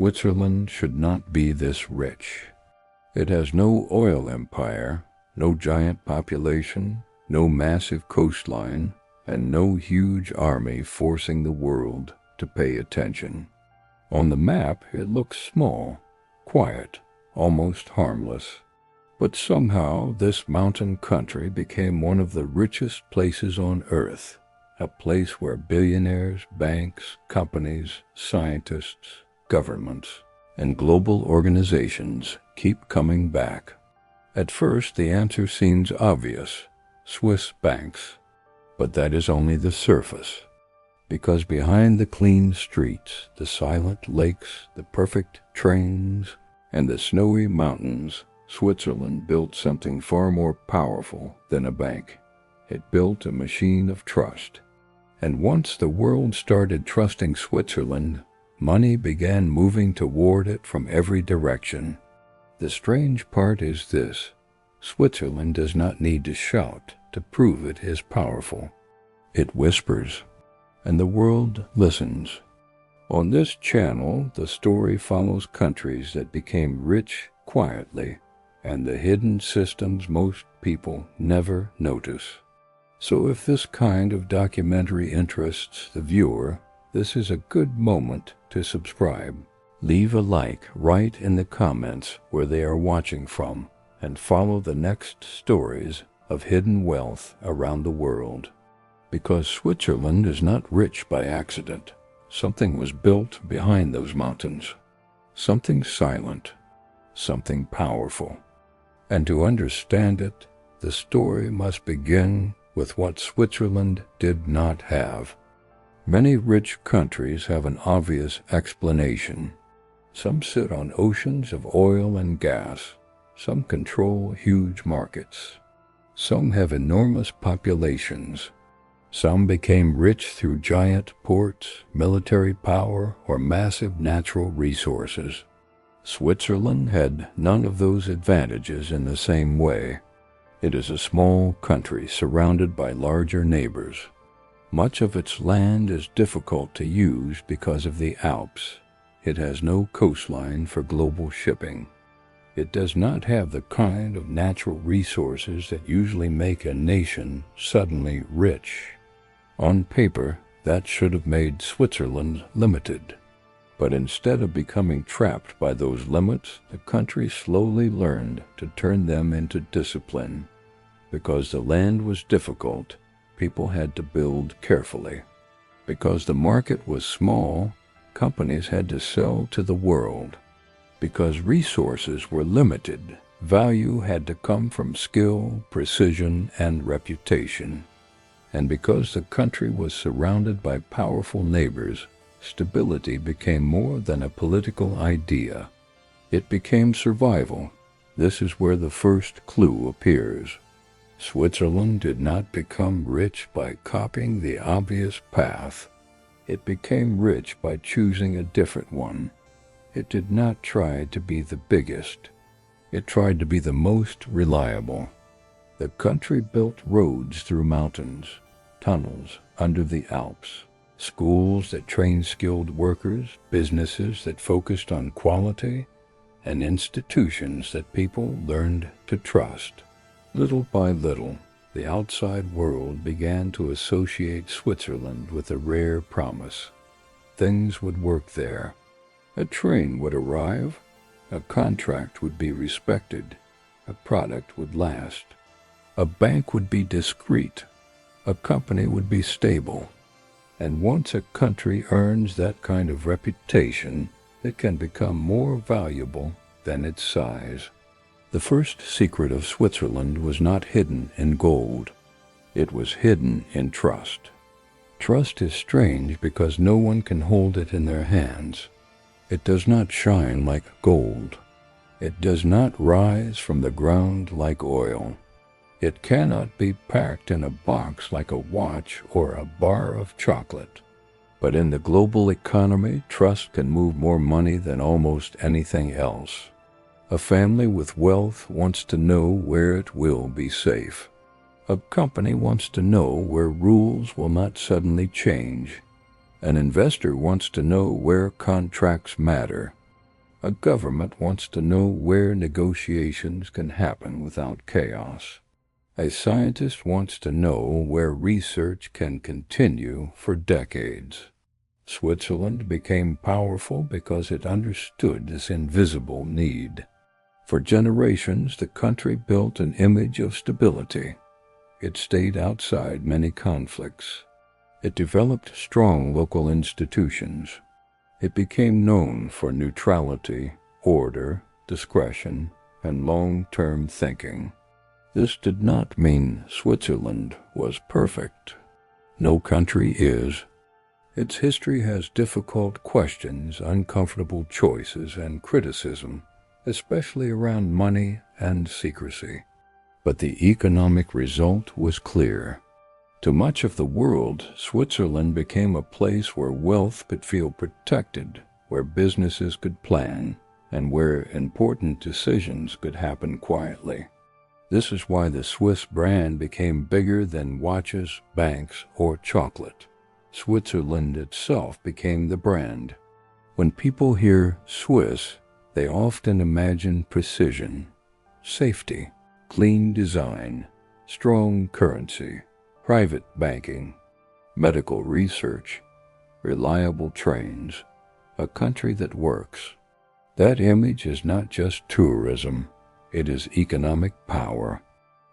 Switzerland should not be this rich. It has no oil empire, no giant population, no massive coastline, and no huge army forcing the world to pay attention. On the map, it looks small, quiet, almost harmless. But somehow this mountain country became one of the richest places on Earth, a place where billionaires, banks, companies, scientists, governments, and global organizations keep coming back. At first, the answer seems obvious: Swiss banks. But that is only the surface. Because behind the clean streets, the silent lakes, the perfect trains, and the snowy mountains, Switzerland built something far more powerful than a bank. It built a machine of trust. And once the world started trusting Switzerland, money began moving toward it from every direction. The strange part is this: Switzerland does not need to shout to prove it is powerful. It whispers, and the world listens. On this channel, the story follows countries that became rich quietly, and the hidden systems most people never notice. So if this kind of documentary interests the viewer, this is a good moment to subscribe. Leave a like right in the comments where they are watching from, and follow the next stories of hidden wealth around the world. Because Switzerland is not rich by accident. Something was built behind those mountains. Something silent. Something powerful. And to understand it, the story must begin with what Switzerland did not have. Many rich countries have an obvious explanation. Some sit on oceans of oil and gas. Some control huge markets. Some have enormous populations. Some became rich through giant ports, military power, or massive natural resources. Switzerland had none of those advantages in the same way. It is a small country surrounded by larger neighbors. Much of its land is difficult to use because of the Alps. It has no coastline for global shipping. It does not have the kind of natural resources that usually make a nation suddenly rich. On paper, that should have made Switzerland limited. But instead of becoming trapped by those limits, the country slowly learned to turn them into discipline. Because the land was difficult, people had to build carefully. Because the market was small, companies had to sell to the world. Because resources were limited, value had to come from skill, precision, and reputation. And because the country was surrounded by powerful neighbors, stability became more than a political idea. It became survival. This is where the first clue appears. Switzerland did not become rich by copying the obvious path. It became rich by choosing a different one. It did not try to be the biggest. It tried to be the most reliable. The country built roads through mountains, tunnels under the Alps, schools that trained skilled workers, businesses that focused on quality, and institutions that people learned to trust. Little by little, the outside world began to associate Switzerland with a rare promise. Things would work there. A train would arrive. A contract would be respected. A product would last. A bank would be discreet. A company would be stable. And once a country earns that kind of reputation, it can become more valuable than its size. The first secret of Switzerland was not hidden in gold. It was hidden in trust. Trust is strange because no one can hold it in their hands. It does not shine like gold. It does not rise from the ground like oil. It cannot be packed in a box like a watch or a bar of chocolate. But in the global economy, trust can move more money than almost anything else. A family with wealth wants to know where it will be safe. A company wants to know where rules will not suddenly change. An investor wants to know where contracts matter. A government wants to know where negotiations can happen without chaos. A scientist wants to know where research can continue for decades. Switzerland became powerful because it understood this invisible need. For generations, the country built an image of stability. It stayed outside many conflicts. It developed strong local institutions. It became known for neutrality, order, discretion, and long-term thinking. This did not mean Switzerland was perfect. No country is. Its history has difficult questions, uncomfortable choices, and criticism, especially around money and secrecy. But the economic result was clear. To much of the world, Switzerland became a place where wealth could feel protected, where businesses could plan, and where important decisions could happen quietly. This is why the Swiss brand became bigger than watches, banks, or chocolate. Switzerland itself became the brand. When people hear Swiss, they often imagine precision, safety, clean design, strong currency, private banking, medical research, reliable trains, a country that works. That image is not just tourism, it is economic power.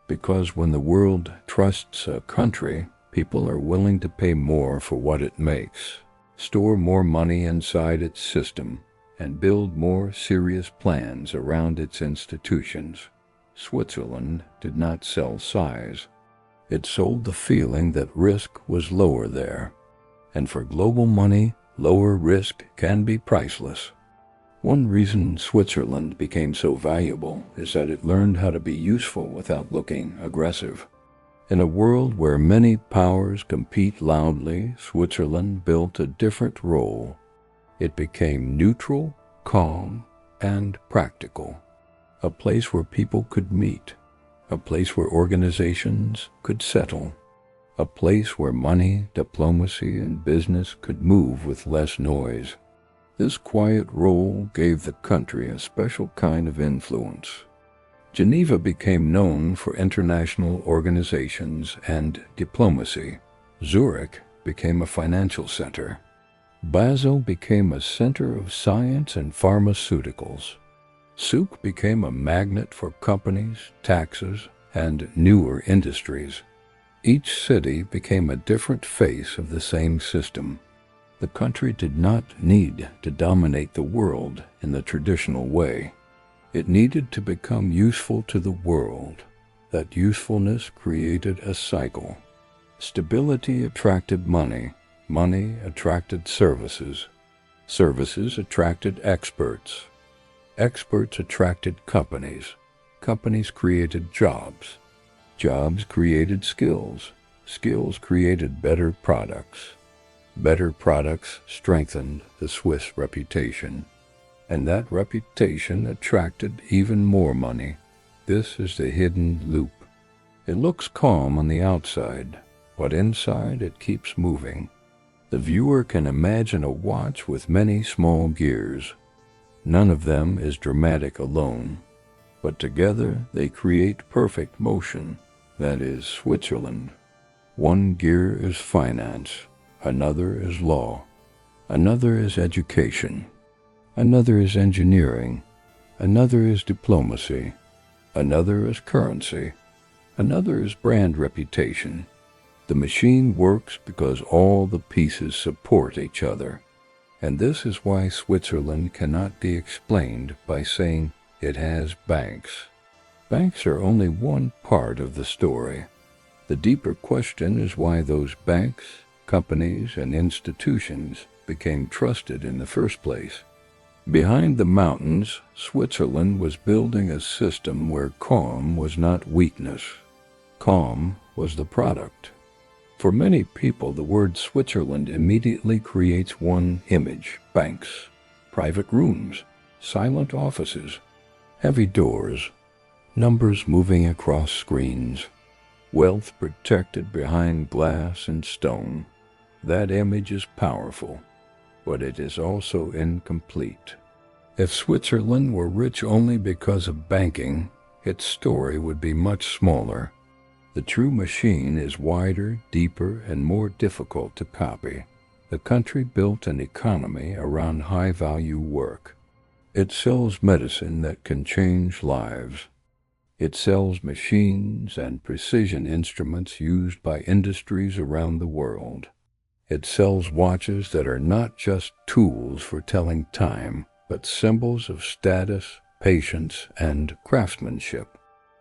Because when the world trusts a country, people are willing to pay more for what it makes, store more money inside its system, and build more serious plans around its institutions. Switzerland did not sell size. It sold the feeling that risk was lower there. And for global money, lower risk can be priceless. One reason Switzerland became so valuable is that it learned how to be useful without looking aggressive. In a world where many powers compete loudly, Switzerland built a different role. It became neutral, calm, and practical. A place where people could meet. A place where organizations could settle. A place where money, diplomacy, and business could move with less noise. This quiet role gave the country a special kind of influence. Geneva became known for international organizations and diplomacy. Zurich became a financial center. Basel became a center of science and pharmaceuticals. Zug became a magnet for companies, taxes, and newer industries. Each city became a different face of the same system. The country did not need to dominate the world in the traditional way. It needed to become useful to the world. That usefulness created a cycle. Stability attracted money. Money attracted services. Services attracted experts. Experts attracted companies. Companies created jobs. Jobs created skills. Skills created better products. Better products strengthened the Swiss reputation. And that reputation attracted even more money. This is the hidden loop. It looks calm on the outside, but inside it keeps moving. The viewer can imagine a watch with many small gears. None of them is dramatic alone, but together they create perfect motion. That is Switzerland. One gear is finance, another is law, another is education, another is engineering, another is diplomacy, another is currency, another is brand reputation. The machine works because all the pieces support each other. And this is why Switzerland cannot be explained by saying it has banks. Banks are only one part of the story. The deeper question is why those banks, companies, and institutions became trusted in the first place. Behind the mountains, Switzerland was building a system where calm was not weakness. Calm was the product. For many people, the word Switzerland immediately creates one image: banks, private rooms, silent offices, heavy doors, numbers moving across screens, wealth protected behind glass and stone. That image is powerful, but it is also incomplete. If Switzerland were rich only because of banking, its story would be much smaller. The true machine is wider, deeper, and more difficult to copy. The country built an economy around high-value work. It sells medicine that can change lives. It sells machines and precision instruments used by industries around the world. It sells watches that are not just tools for telling time, but symbols of status, patience, and craftsmanship.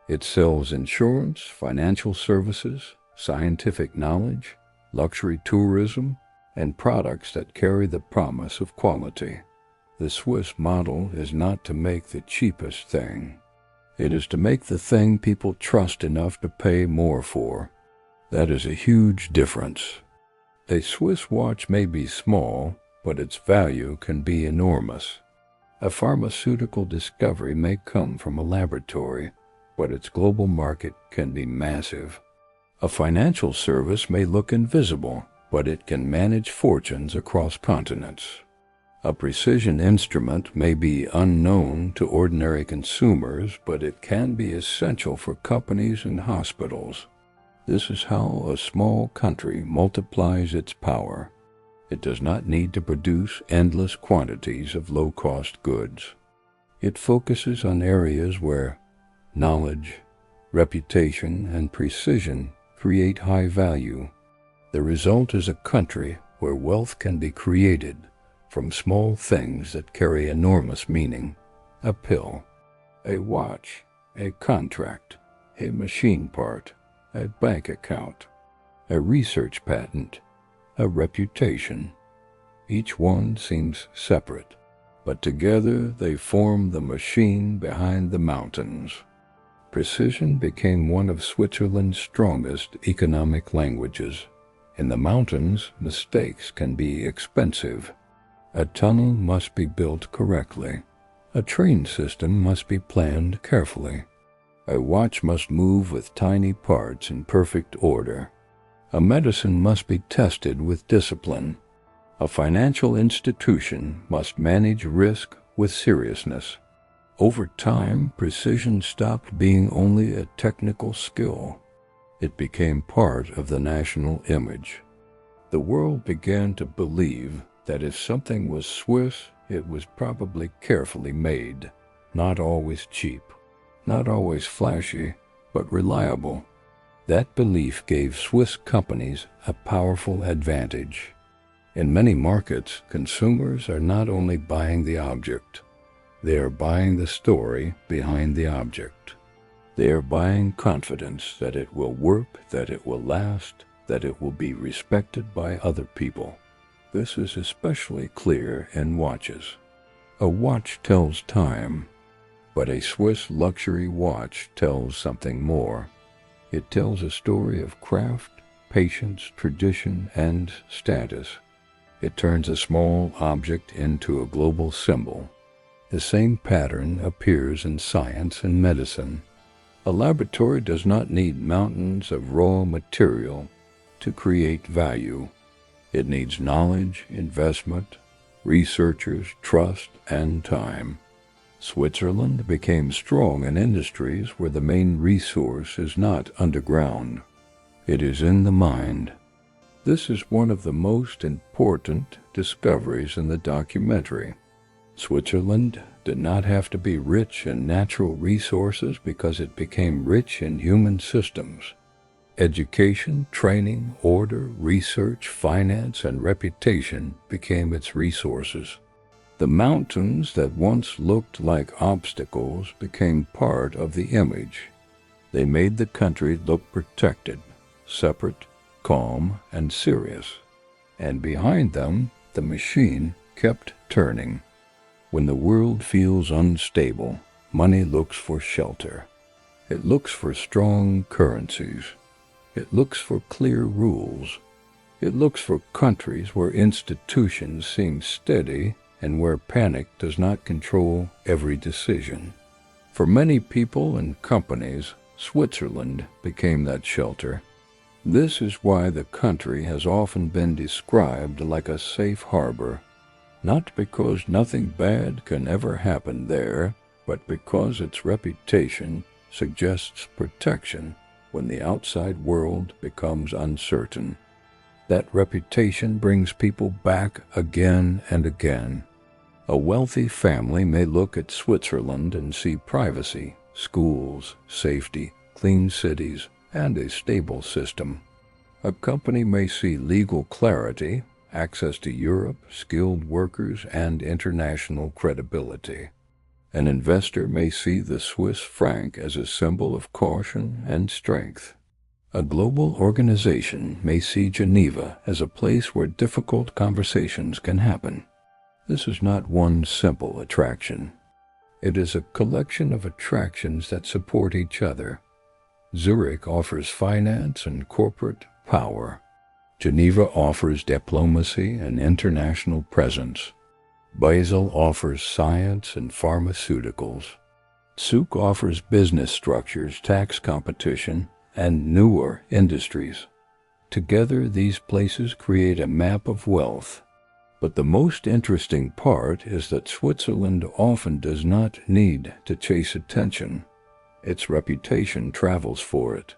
It sells insurance, financial services, scientific knowledge, luxury tourism, and products that carry the promise of quality. The Swiss model is not to make the cheapest thing. It is to make the thing people trust enough to pay more for. That is a huge difference. A Swiss watch may be small, but its value can be enormous. A pharmaceutical discovery may come from a laboratory, but its global market can be massive. A financial service may look invisible, but it can manage fortunes across continents. A precision instrument may be unknown to ordinary consumers, but it can be essential for companies and hospitals. This is how a small country multiplies its power. It does not need to produce endless quantities of low-cost goods. It focuses on areas where knowledge, reputation, and precision create high value. The result is a country where wealth can be created from small things that carry enormous meaning. A pill, a watch, a contract, a machine part, a bank account, a research patent, a reputation. Each one seems separate, but together they form the machine behind the mountains. Precision became one of Switzerland's strongest economic languages. In the mountains, mistakes can be expensive. A tunnel must be built correctly. A train system must be planned carefully. A watch must move with tiny parts in perfect order. A medicine must be tested with discipline. A financial institution must manage risk with seriousness. Over time, precision stopped being only a technical skill. It became part of the national image. The world began to believe that if something was Swiss, it was probably carefully made, not always cheap, not always flashy, but reliable. That belief gave Swiss companies a powerful advantage. In many markets, consumers are not only buying the object, they are buying the story behind the object. They are buying confidence that it will work, that it will last, that it will be respected by other people. This is especially clear in watches. A watch tells time, but a Swiss luxury watch tells something more. It tells a story of craft, patience, tradition, and status. It turns a small object into a global symbol. The same pattern appears in science and medicine. A laboratory does not need mountains of raw material to create value. It needs knowledge, investment, researchers, trust, and time. Switzerland became strong in industries where the main resource is not underground. It is in the mind. This is one of the most important discoveries in the documentary. Switzerland did not have to be rich in natural resources because it became rich in human systems. Education, training, order, research, finance, and reputation became its resources. The mountains that once looked like obstacles became part of the image. They made the country look protected, separate, calm, and serious. And behind them, the machine kept turning. When the world feels unstable, money looks for shelter. It looks for strong currencies. It looks for clear rules. It looks for countries where institutions seem steady and where panic does not control every decision. For many people and companies, Switzerland became that shelter. This is why the country has often been described like a safe harbor, not because nothing bad can ever happen there, but because its reputation suggests protection when the outside world becomes uncertain. That reputation brings people back again and again. A wealthy family may look at Switzerland and see privacy, schools, safety, clean cities, and a stable system. A company may see legal clarity, access to Europe, skilled workers, and international credibility. An investor may see the Swiss franc as a symbol of caution and strength. A global organization may see Geneva as a place where difficult conversations can happen. This is not one simple attraction. It is a collection of attractions that support each other. Zurich offers finance and corporate power. Geneva offers diplomacy and international presence. Basel offers science and pharmaceuticals. Zug offers business structures, tax competition, and newer industries. Together, these places create a map of wealth. But the most interesting part is that Switzerland often does not need to chase attention. Its reputation travels for it.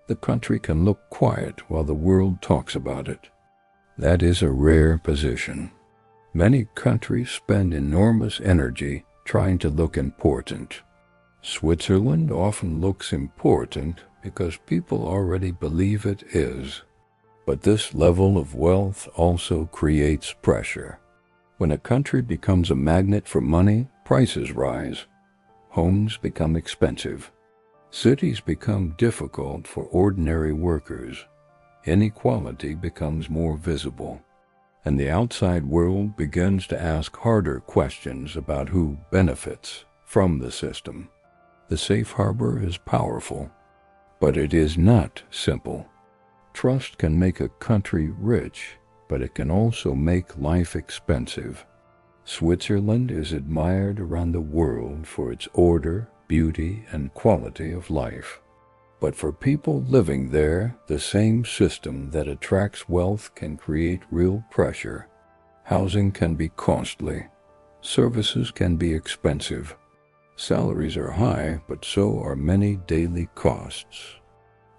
The country can look quiet while the world talks about it. That is a rare position. Many countries spend enormous energy trying to look important. Switzerland often looks important because people already believe it is. But this level of wealth also creates pressure. When a country becomes a magnet for money, prices rise. Homes become expensive. Cities become difficult for ordinary workers. Inequality becomes more visible. And the outside world begins to ask harder questions about who benefits from the system. The safe harbor is powerful, but it is not simple. Trust can make a country rich, but it can also make life expensive. Switzerland is admired around the world for its order, beauty, and quality of life. But for people living there, the same system that attracts wealth can create real pressure. Housing can be costly. Services can be expensive. Salaries are high, but so are many daily costs.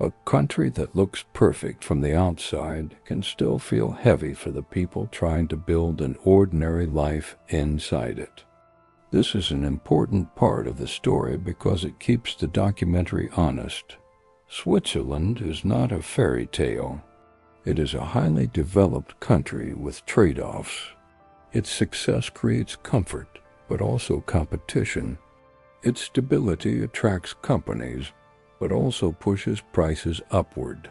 A country that looks perfect from the outside can still feel heavy for the people trying to build an ordinary life inside it. This is an important part of the story because it keeps the documentary honest. Switzerland is not a fairy tale. It is a highly developed country with trade-offs. Its success creates comfort, but also competition. Its stability attracts companies, but also pushes prices upward.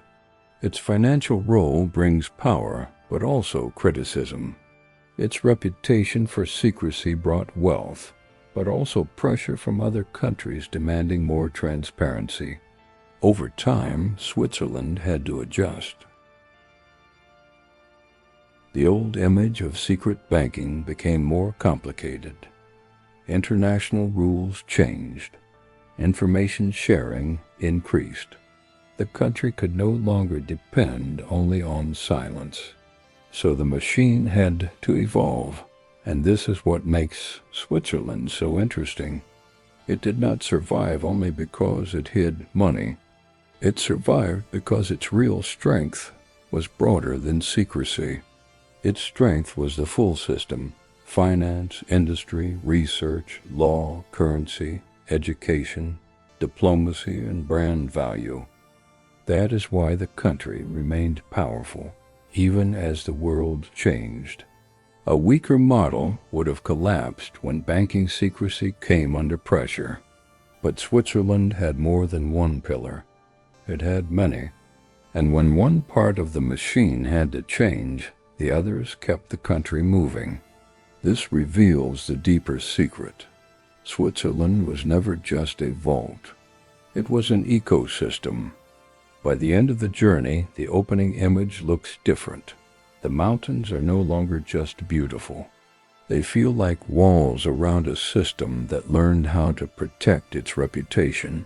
Its financial role brings power, but also criticism. Its reputation for secrecy brought wealth, but also pressure from other countries demanding more transparency. Over time, Switzerland had to adjust. The old image of secret banking became more complicated. International rules changed. Information sharing increased. The country could no longer depend only on silence. So the machine had to evolve, and this is what makes Switzerland so interesting. It did not survive only because it hid money. It survived because its real strength was broader than secrecy. Its strength was the full system: finance, industry, research, law, currency, education, diplomacy, and brand value. That is why the country remained powerful, even as the world changed. A weaker model would have collapsed when banking secrecy came under pressure. But Switzerland had more than one pillar. It had many. And when one part of the machine had to change, the others kept the country moving. This reveals the deeper secret. Switzerland was never just a vault. It was an ecosystem. By the end of the journey, the opening image looks different. The mountains are no longer just beautiful. They feel like walls around a system that learned how to protect its reputation.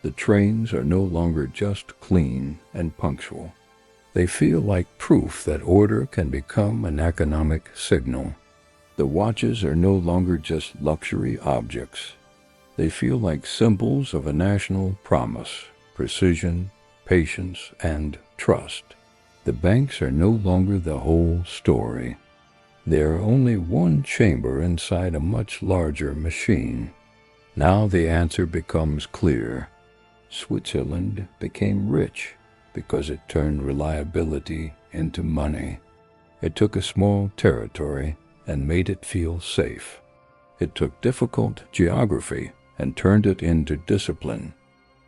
The trains are no longer just clean and punctual. They feel like proof that order can become an economic signal. The watches are no longer just luxury objects. They feel like symbols of a national promise, precision, patience, and trust. The banks are no longer the whole story. They are only one chamber inside a much larger machine. Now the answer becomes clear. Switzerland became rich because it turned reliability into money. It took a small territory and made it feel safe. It took difficult geography and turned it into discipline.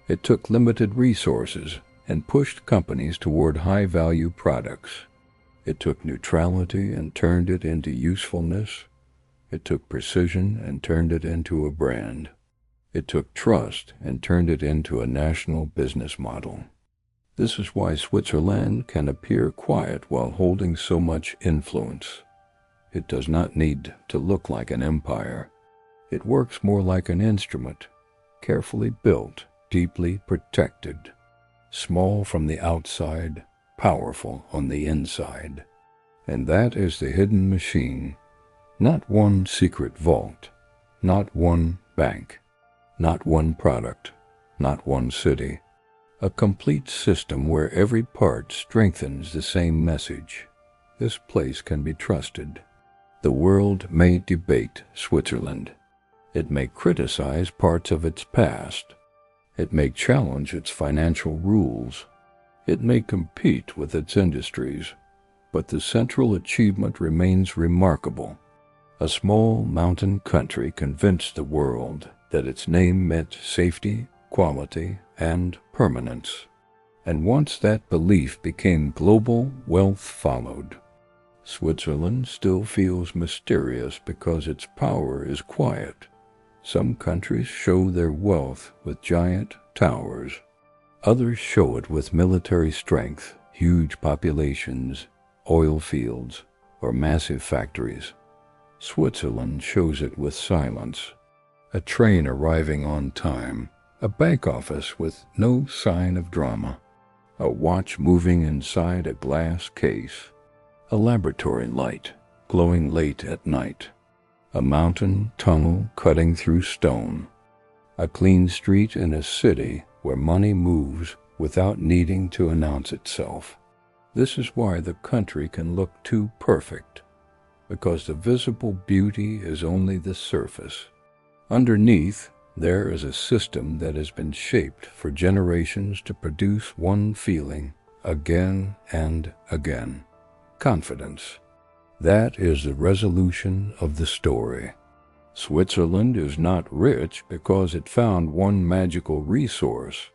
It took limited resources and pushed companies toward high-value products. It took neutrality and turned it into usefulness. It took precision and turned it into a brand. It took trust and turned it into a national business model. This is why Switzerland can appear quiet while holding so much influence. It does not need to look like an empire. It works more like an instrument, carefully built, deeply protected, small from the outside, powerful on the inside. And that is the hidden machine. Not one secret vault, not one bank, not one product, not one city. A complete system where every part strengthens the same message. This place can be trusted. The world may debate Switzerland. It may criticize parts of its past. It may challenge its financial rules. It may compete with its industries. But the central achievement remains remarkable. A small mountain country convinced the world that its name meant safety, quality, and permanence. And once that belief became global, wealth followed. Switzerland still feels mysterious because its power is quiet. Some countries show their wealth with giant towers. Others show it with military strength, huge populations, oil fields, or massive factories. Switzerland shows it with silence. A train arriving on time, a bank office with no sign of drama, a watch moving inside a glass case, a laboratory light glowing late at night, a mountain tunnel cutting through stone, a clean street in a city where money moves without needing to announce itself. This is why the country can look too perfect, because the visible beauty is only the surface. Underneath, there is a system that has been shaped for generations to produce one feeling again and again: confidence. That is the resolution of the story. Switzerland is not rich because it found one magical resource.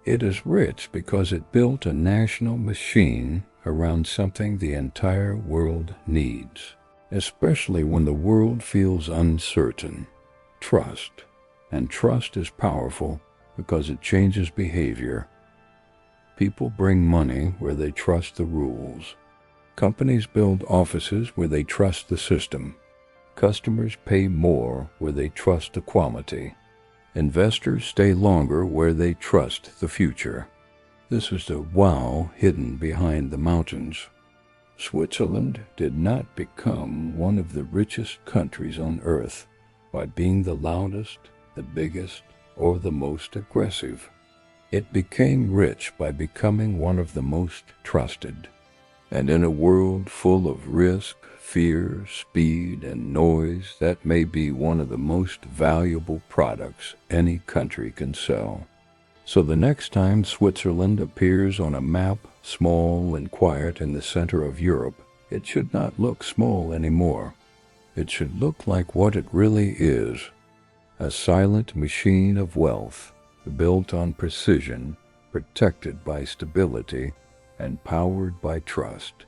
It is rich because it built a national machine around something the entire world needs, especially when the world feels uncertain: trust. And trust is powerful because it changes behavior. People bring money where they trust the rules. Companies build offices where they trust the system. Customers pay more where they trust the quality. Investors stay longer where they trust the future. This is the wow hidden behind the mountains. Switzerland did not become one of the richest countries on earth by being the loudest, the biggest, or the most aggressive. It became rich by becoming one of the most trusted. And in a world full of risk, fear, speed, and noise, that may be one of the most valuable products any country can sell. So the next time Switzerland appears on a map, small and quiet in the center of Europe, it should not look small anymore. It should look like what it really is: a silent machine of wealth, built on precision, protected by stability, and powered by trust.